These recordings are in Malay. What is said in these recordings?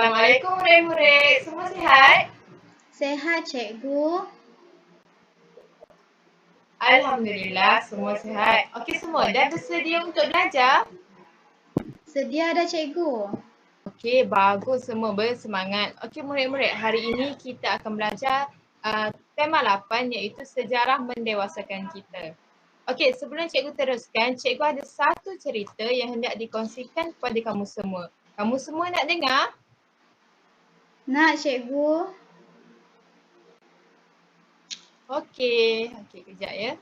Assalamualaikum murid-murid. Semua sihat? Sehat, cikgu. Alhamdulillah, semua sihat. Okey semua, dah bersedia untuk belajar? Sedia dah, cikgu. Okey, bagus, semua bersemangat. Okey murid-murid, hari ini kita akan belajar tema 8 iaitu sejarah mendewasakan kita. Okey, sebelum cikgu teruskan, cikgu ada satu cerita yang hendak dikongsikan kepada kamu semua. Kamu semua nak dengar? Nak, cikgu. Okey, kejap ya.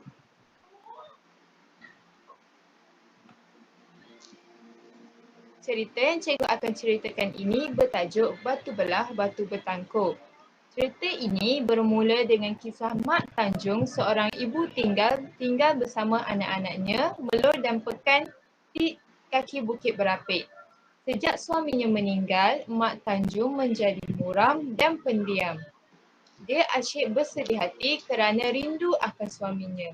Cerita yang cikgu akan ceritakan ini bertajuk Batu Belah, Batu Bertangkup. Cerita ini bermula dengan kisah Mak Tanjung, seorang ibu tinggal bersama anak-anaknya, melur dan pekan di kaki Bukit Berapit. Sejak suaminya meninggal, Mak Tanjung menjadi muram dan pendiam. Dia asyik bersedih hati kerana rindu akan suaminya.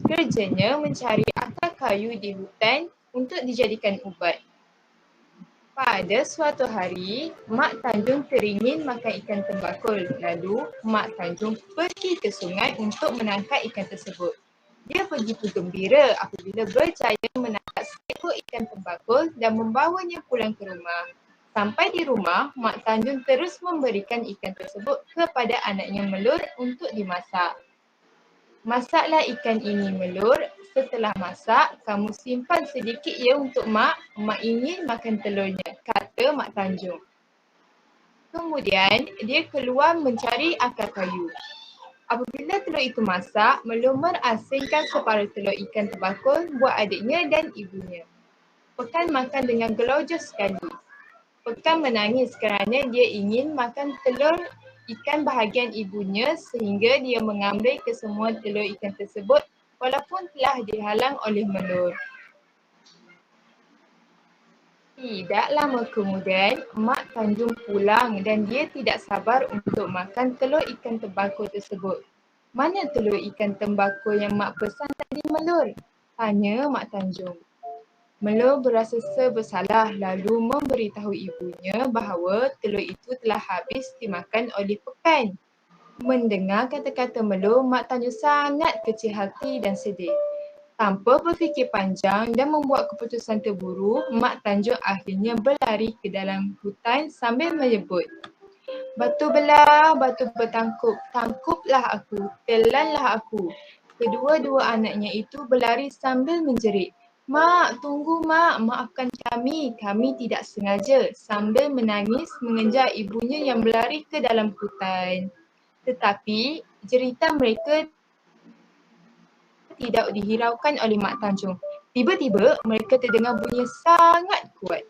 Kerjanya mencari akar kayu di hutan untuk dijadikan ubat. Pada suatu hari, Mak Tanjung teringin makan ikan tembakul. Lalu, Mak Tanjung pergi ke sungai untuk menangkap ikan tersebut. Dia begitu gembira apabila berjaya menangkap seekor ikan tembakul dan membawanya pulang ke rumah. Sampai di rumah, Mak Tanjung terus memberikan ikan tersebut kepada anaknya Melur untuk dimasak. Masaklah ikan ini Melur. Setelah masak, kamu simpan sedikit ya untuk Mak. Mak ingin makan telurnya, kata Mak Tanjung. Kemudian, dia keluar mencari akar kayu. Apabila telur itu masak, Melur merasingkan separuh telur ikan tembakul buat adiknya dan ibunya. Pekan makan dengan gelojos sekali. Pekan menangis kerana dia ingin makan telur ikan bahagian ibunya sehingga dia mengambil kesemua telur ikan tersebut walaupun telah dihalang oleh Melur. Tidak lama kemudian, Mak Tanjung pulang dan dia tidak sabar untuk makan telur ikan tembakul tersebut. Mana telur ikan tembakul yang Mak pesan tadi Melur? Tanya Mak Tanjung. Melur berasa bersalah lalu memberitahu ibunya bahawa telur itu telah habis dimakan oleh Pekan. Mendengar kata-kata Melur, Mak Tanjung sangat kecil hati dan sedih. Tanpa berfikir panjang dan membuat keputusan terburu, Mak Tanjung akhirnya berlari ke dalam hutan sambil menyebut, "Batu belah, batu bertangkup, tangkuplah aku, telanlah aku." Kedua-dua anaknya itu berlari sambil menjerit, "Mak, tunggu Mak, maafkan kami tidak sengaja." Sambil menangis mengejar ibunya yang berlari ke dalam hutan. Tetapi jeritan mereka tidak dihiraukan oleh Mak Tanjung. Tiba-tiba mereka terdengar bunyi sangat kuat.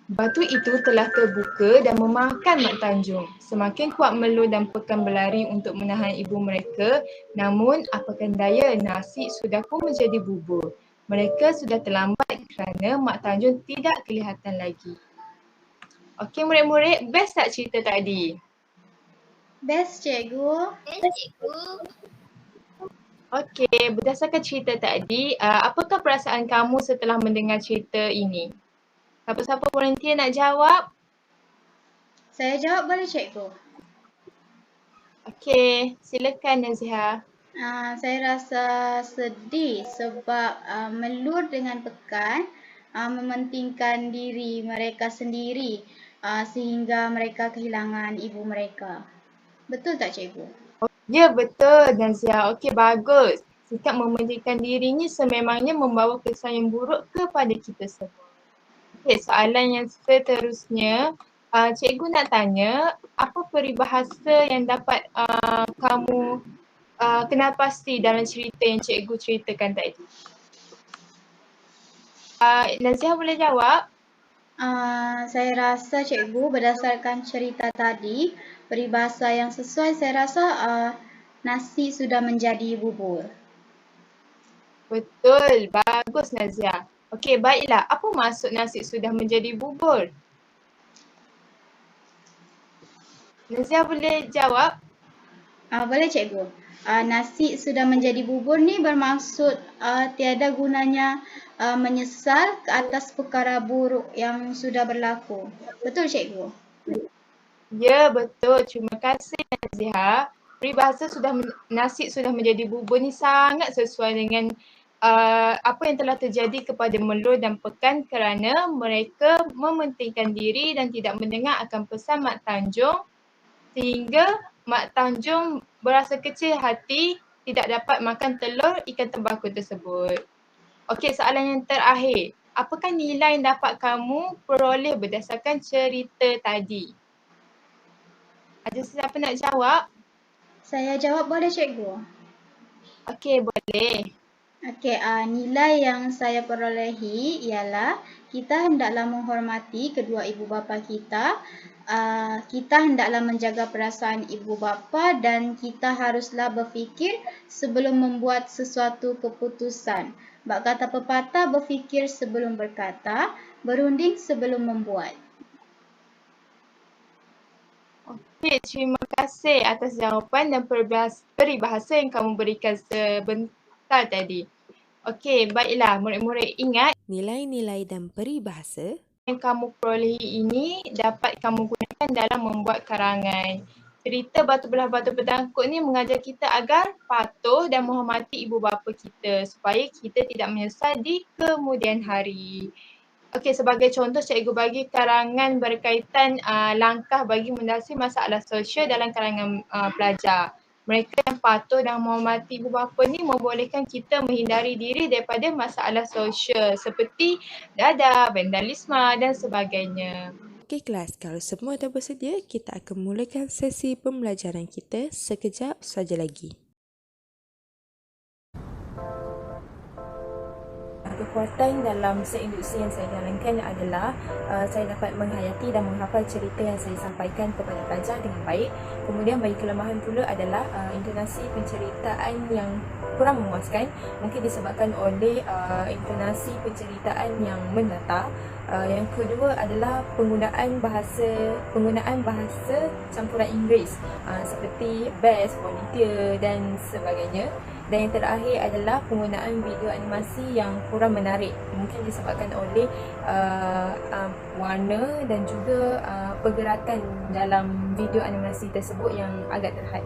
Batu itu telah terbuka dan memakan Mak Tanjung. Semakin kuat Melur dan Pekan berlari untuk menahan ibu mereka, namun apakan daya, nasi sudah pun menjadi bubur. Mereka sudah terlambat kerana Mak Tanjung tidak kelihatan lagi. Okey murid-murid, best tak cerita tadi? Best, cikgu. Okey, berdasarkan cerita tadi, apakah perasaan kamu setelah mendengar cerita ini? Siapa-siapa volunteer nak jawab? Saya jawab boleh, cikgu? Okey, silakan Naziha. Saya rasa sedih sebab Melur dengan Pekan mementingkan diri mereka sendiri sehingga mereka kehilangan ibu mereka. Betul tak, cikgu? Ya, betul Naziha. Okey, bagus. Sikap mementingkan dirinya sememangnya membawa kesan yang buruk kepada kita semua. Okey, soalan yang seterusnya, cikgu nak tanya, apa peribahasa yang dapat kamu kenal pasti dalam cerita yang cikgu ceritakan tadi? Naziha boleh jawab? Saya rasa, cikgu, berdasarkan cerita tadi, peribahasa yang sesuai saya rasa nasi sudah menjadi bubur. Betul, bagus Naziha. Okey, baiklah. Apa maksud nasi sudah menjadi bubur? Naziha boleh jawab? Boleh, cikgu. Nasi sudah menjadi bubur ni bermaksud tiada gunanya menyesal ke atas perkara buruk yang sudah berlaku. Betul, Cikgu? Ya, betul. Terima kasih Naziha. Peribahasa nasi sudah menjadi bubur ni sangat sesuai dengan apa yang telah terjadi kepada Melur dan Pekan kerana mereka mementingkan diri dan tidak mendengar akan pesan Mak Tanjung sehingga Mak Tanjung berasa kecil hati tidak dapat makan telur ikan tembakau tersebut. Okey, soalan yang terakhir. Apakah nilai yang dapat kamu peroleh berdasarkan cerita tadi? Ada siapa nak jawab? Saya jawab boleh, Cikgu? Okey, boleh. Okey, nilai yang saya perolehi ialah kita hendaklah menghormati kedua ibu bapa kita. Kita hendaklah menjaga perasaan ibu bapa dan kita haruslah berfikir sebelum membuat sesuatu keputusan. Bak kata pepatah, berfikir sebelum berkata, berunding sebelum membuat. Okey, terima kasih atas jawapan dan peribahasa yang kamu berikan sebentar tadi. Okey, baiklah murid-murid ingat Nilai-nilai dan peribahasa yang kamu perolehi ini dapat kamu gunakan dalam membuat karangan. Cerita Batu Belah Batu Bertangkut ni mengajar kita agar patuh dan menghormati ibu bapa kita supaya kita tidak menyesal di kemudian hari. Okey, sebagai contoh cikgu bagi karangan berkaitan langkah bagi mengatasi masalah sosial dalam kalangan pelajar. Mereka yang patuh dan menghormati ibu bapa ni membolehkan kita menghindari diri daripada masalah sosial seperti dadah, vandalisme dan sebagainya. Okey kelas, kalau semua dah bersedia, kita akan mulakan sesi pembelajaran kita sekejap saja lagi. Kekuatan dalam seinduksi yang saya jalankan adalah saya dapat menghayati dan menghafal cerita yang saya sampaikan kepada pelajar dengan baik. Kemudian bagi kelemahan pula adalah intonasi penceritaan yang kurang memuaskan, mungkin disebabkan oleh intonasi penceritaan yang menata. Yang kedua adalah penggunaan bahasa campuran Inggeris seperti best, volunteer dan sebagainya. Dan yang terakhir adalah penggunaan video animasi yang kurang menarik, mungkin disebabkan oleh warna dan juga pergerakan dalam video animasi tersebut yang agak terhad.